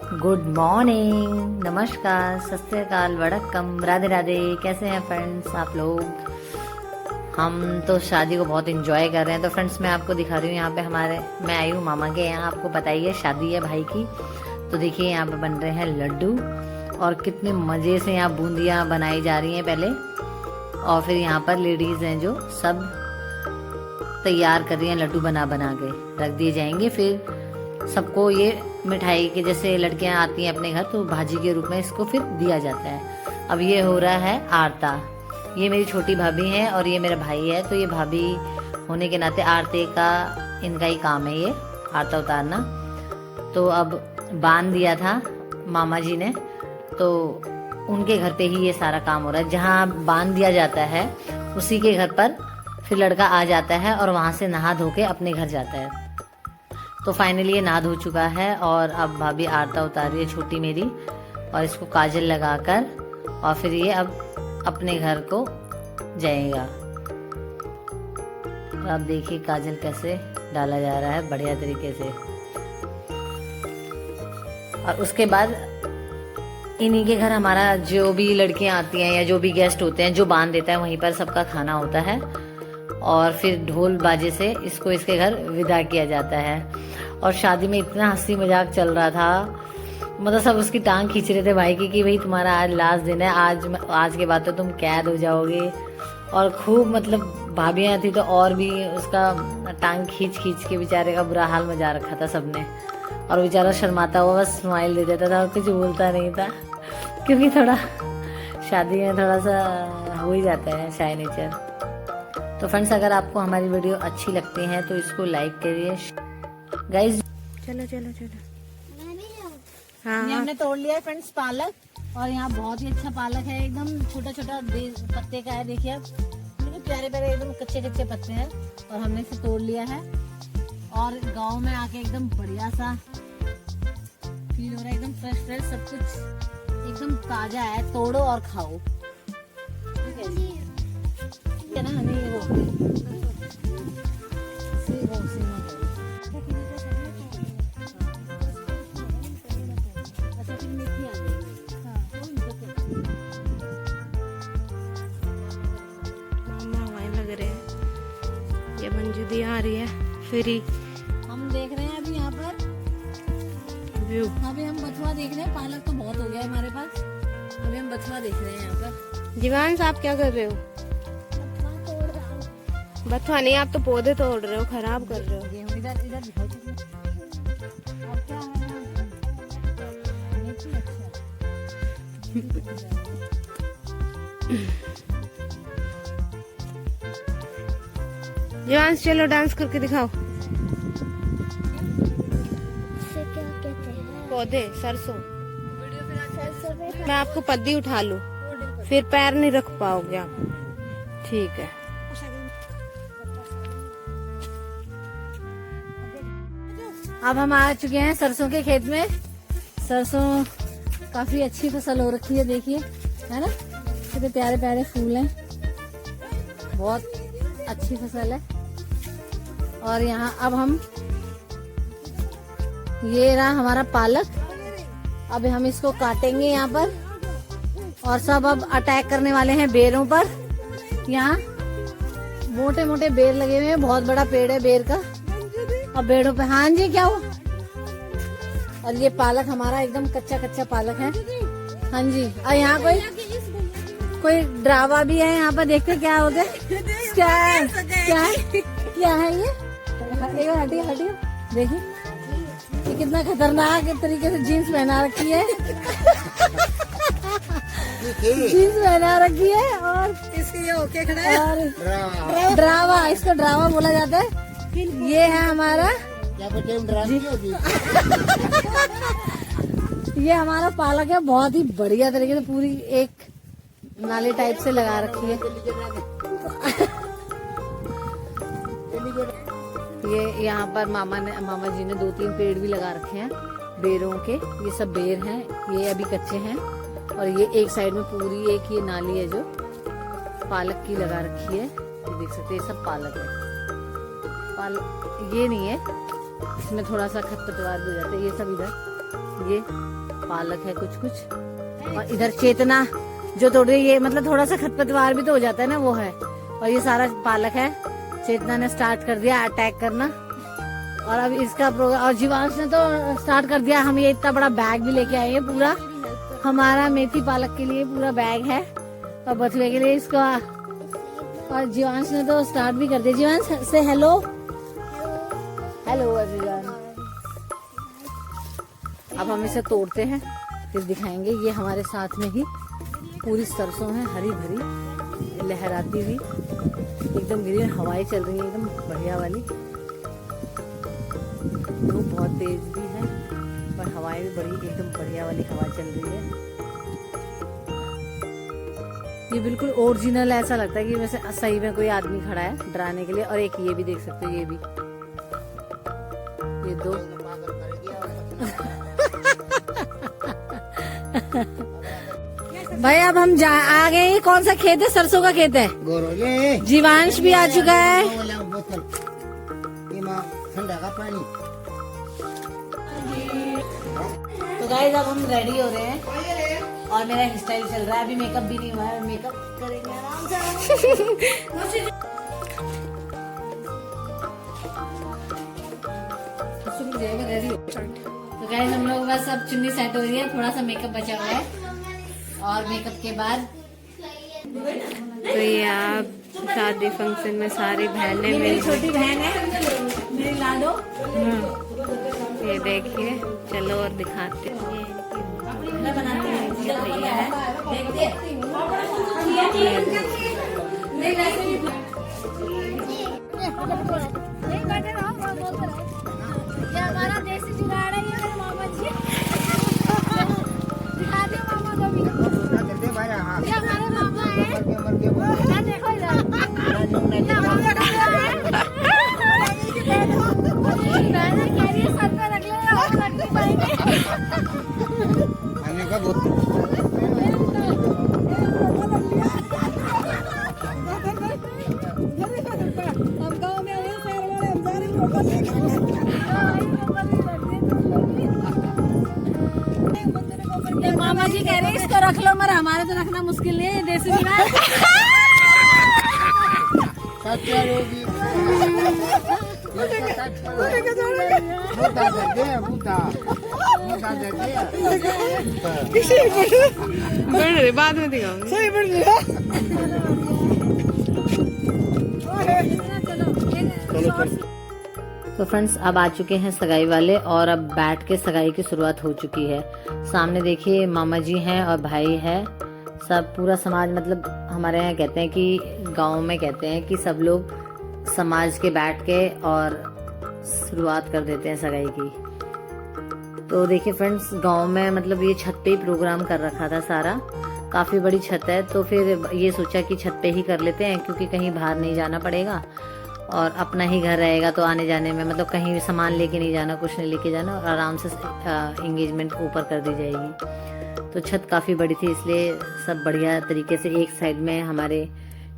Good morning, नमस्कार, सत श्री अकाल, वड़क्कम, राधे राधे। कैसे हैं फ्रेंड्स आप लोग? हम तो शादी को बहुत एंजॉय कर रहे हैं। तो फ्रेंड्स मैं आपको दिखा रही हूँ, यहाँ पे मैं आई हूँ मामा के यहाँ। आपको पता ही है शादी है भाई की। तो देखिए यहाँ पे बन रहे हैं लड्डू और कितने मज़े से यहाँ बूंदियाँ बनाई जा रही हैं पहले, और फिर यहाँ पर लेडीज़ हैं जो सब तैयार कर रही हैं। लड्डू बना बना के रख दिए जाएंगे। फिर सबको ये मिठाई के जैसे लड़कियां आती हैं अपने घर, तो भाजी के रूप में इसको फिर दिया जाता है। अब ये हो रहा है आरता। ये मेरी छोटी भाभी है और ये मेरा भाई है। तो ये भाभी होने के नाते आरते का इनका ही काम है, ये आरता उतारना। तो अब बांध दिया था मामा जी ने, तो उनके घर पे ही ये सारा काम हो रहा है। जहाँ बांध दिया जाता है उसी के घर पर फिर लड़का आ जाता है और वहाँ से नहा धो के अपने घर जाता है। तो फाइनली ये नहा धो चुका है और अब भाभी आरता उतार रही है छोटी मेरी, और इसको काजल लगाकर, और फिर ये अब अपने घर को जाएगा। और अब देखिए काजल कैसे डाला जा रहा है बढ़िया तरीके से। और उसके बाद इन्हीं के घर हमारा जो भी लड़कियां आती हैं या जो भी गेस्ट होते हैं, जो बांध देता है वहीं पर सबका खाना होता है। और फिर ढोल बाजे से इसको इसके घर विदा किया जाता है। और शादी में इतना हंसी मजाक चल रहा था, मतलब सब उसकी टांग खींच रहे थे भाई की कि भाई तुम्हारा आज लास्ट दिन है, आज के बाद तो तुम कैद हो जाओगे। और खूब मतलब भाभियाँ थी तो और भी उसका टांग खींच खींच के बेचारे का बुरा हाल मचा रखा था सबने। और बेचारा शर्माता हुआ बस स्माइल दे देता था और कुछ बोलता नहीं था, क्योंकि थोड़ा शादी में थोड़ा सा हो ही जाता है शाय नेचर। तो फ्रेंड्स अगर आपको हमारी वीडियो अच्छी लगती है तो इसको लाइक करिए गाइज। चलो चलो चलो। ये हमने तोड़ लिया है फ्रेंड्स पालक, और यहाँ बहुत ही अच्छा पालक है, एकदम छोटा छोटा पत्ते का है। देखिए आप, प्यारे प्यारे एकदम कच्चे कच्चे पत्ते हैं, और हमने इसे तोड़ लिया है। और गांव में आके एकदम बढ़िया सा फील हो रहा है, एकदम फ्रेश फ्रेश सब कुछ एकदम ताजा है। तोड़ो और खाओ, ठीक है ना? नहीं वो ये मंजूदी आ रही है फ्री। हम देख रहे हैं अभी यहाँ पर व्यू। अभी हम बथुआ देख रहे हैं। पालक तो बहुत हो गया है हमारे पास, अभी हम बथुआ देख रहे हैं यहाँ पर। जीवांश आप क्या कर रहे हो? तोड़ रहा हूँ। बथुआ नहीं, आप तो पौधे तोड़ रहे हो, खराब कर रहे हो। गेहूँ इधर इधर दिखाओ कितना। और क्या है? मेथी, अच्छा। जीवांश चलो डांस करके दिखाओ। क्या कहते हैं? पौधे सरसों। मैं आपको पद्दी उठा लूं, फिर पैर नहीं रख पाओगे आप। ठीक है। अब हम आ चुके हैं सरसों के खेत में। सरसों काफी अच्छी फसल हो रखी है, देखिए, है ना? कितने प्यारे प्यारे फूल हैं, बहुत अच्छी फसल है। और यहाँ अब हम, ये रहा हमारा पालक। अब हम इसको काटेंगे यहाँ पर, और सब अब अटैक करने वाले हैं बेरों पर। यहाँ मोटे मोटे बेर लगे हुए हैं, बहुत बड़ा पेड़ है बेर का। और बेड़ों पे, हाँ जी क्या हुआ? और ये पालक हमारा एकदम कच्चा कच्चा पालक है। हाँ जी। और यहाँ कोई ड्रावा भी है यहाँ पर, देखते क्या हो गया। क्या है क्या है ये? हटिए हटिए, देखिए ये कितना खतरनाक तरीके से जीन्स पहना रखी है। जीन्स पहना रखी है, और इसके ओके खड़ा है। और ड्रावा, इसको ड्रावा बोला जाता है। ये है हमारा ये हमारा पालक है, बहुत ही बढ़िया तरीके से पूरी एक नाली टाइप से लगा रखी है। ये यहाँ पर मामा जी ने 2-3 पेड़ भी लगा रखे हैं बेरों के। ये सब बेर हैं, ये अभी कच्चे हैं। और ये एक साइड में पूरी एक ये नाली है जो पालक की लगा रखी है। ये देख सकते हैं, ये सब पालक है। पालक ये नहीं है, इसमें थोड़ा सा खरपतवार भी हो जाता है। ये सब इधर ये पालक है कुछ कुछ, और इधर चेतना जो थोड़ी ये मतलब थोड़ा सा खरपतवार भी तो हो जाता है ना, वो है। और ये सारा पालक है। चेतना ने स्टार्ट कर दिया अटैक करना, और अब इसका प्रोग्राम, और जीवांश ने तो स्टार्ट कर दिया। हम ये इतना बड़ा बैग भी लेके आए हैं, पूरा हमारा मेथी पालक के लिए पूरा बैग है, और बथुए के लिए इसका। और जीवांश ने तो स्टार्ट भी कर दिया। जीवांश से हेलो। Hello everyone. अब हम इसे तोड़ते हैं, फिर दिखाएंगे। ये हमारे साथ में ही पूरी सरसों है, हरी भरी लहराती हुई, एकदम ग्रीन। हवाएं चल रही है एकदम बढ़िया वाली। धूप बहुत तेज भी है, पर हवाएं भी बड़ी एकदम बढ़िया वाली हवा चल रही है। ये बिल्कुल ओरिजिनल ऐसा लगता है कि वैसे सही में कोई आदमी खड़ा है डराने के लिए। और एक ये भी देख सकते हो, ये भी, ये दो भाई। अब हम आ गए। कौन सा खेत है? सरसों का खेत है। जीवांश भी आ चुका है। ठंडा का पानी। तो गाइस अब हम रेडी हो रहे हैं, और मेरा हेयर स्टाइल चल रहा है। अभी मेकअप भी नहीं हुआ है, मेकअप करेंगे आराम से। रेडी हो। तो गाइस हम लोग का सब चुन्नी सेट हो रही है, थोड़ा सा मेकअप बचा हुआ है, और मेकअप के बाद तो ये आप शादी फंक्शन में सारी बहनें ये मेरी मिल, छोटी बहन है, मेरी लाडो। ये देखिए। चलो और दिखाते हैं। मैं बनाती हूँ, ये है, देखते हैं। नहीं वैसे भी ये हमारा देसी जुगाड़ है, ये मेरे मामा जी। दिखा दे मामा को भी। ये हमारे मामा है। क्या देखो इधर। ये हमारे बहन कह रही है सर पे रख ले, हम रख नहीं पाएंगे। हम गाँव में आए, शहर वाले हम जा रहे हैं। मामा जी कह रहे हैं इसको रख लो, मगर हमारे तो रखना मुश्किल नहीं है, देसी जुगाड़। बाद में दिखाऊंगी। तो फ्रेंड्स अब आ चुके हैं सगाई वाले, और अब बैठ के सगाई की शुरुआत हो चुकी है। सामने देखिए मामा जी हैं और भाई है, सब पूरा समाज। मतलब हमारे यहाँ कहते हैं कि गांव में कहते हैं कि सब लोग समाज के बैठ के और शुरुआत कर देते हैं सगाई की। तो देखिए फ्रेंड्स, गांव में मतलब ये छत पे ही प्रोग्राम कर रखा था सारा। काफ़ी बड़ी छत है, तो फिर ये सोचा कि छत पे ही कर लेते हैं, क्योंकि कहीं बाहर नहीं जाना पड़ेगा, और अपना ही घर रहेगा तो आने जाने में मतलब कहीं भी सामान लेके नहीं जाना, कुछ नहीं लेके जाना, और आराम से एंगेजमेंट ऊपर कर दी जाएगी। तो छत काफ़ी बड़ी थी, इसलिए सब बढ़िया तरीके से एक साइड में हमारे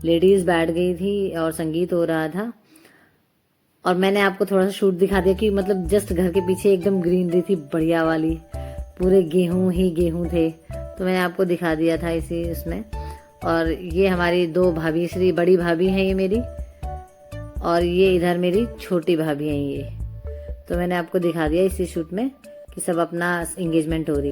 लेडीज़ बैठ गई थी और संगीत हो रहा था। और मैंने आपको थोड़ा सा शूट दिखा दिया कि मतलब जस्ट घर के पीछे एकदम ग्रीनरी थी बढ़िया वाली, पूरे गेहूं ही गेहूं थे, तो मैंने आपको दिखा दिया था इसी उसमें। और ये हमारी दो भाभी, श्री बड़ी भाभी हैं ये मेरी, और ये इधर मेरी छोटी भाभी हैं ये। तो मैंने आपको दिखा दिया इसी शूट में कि सब अपना एंगेजमेंट हो रही।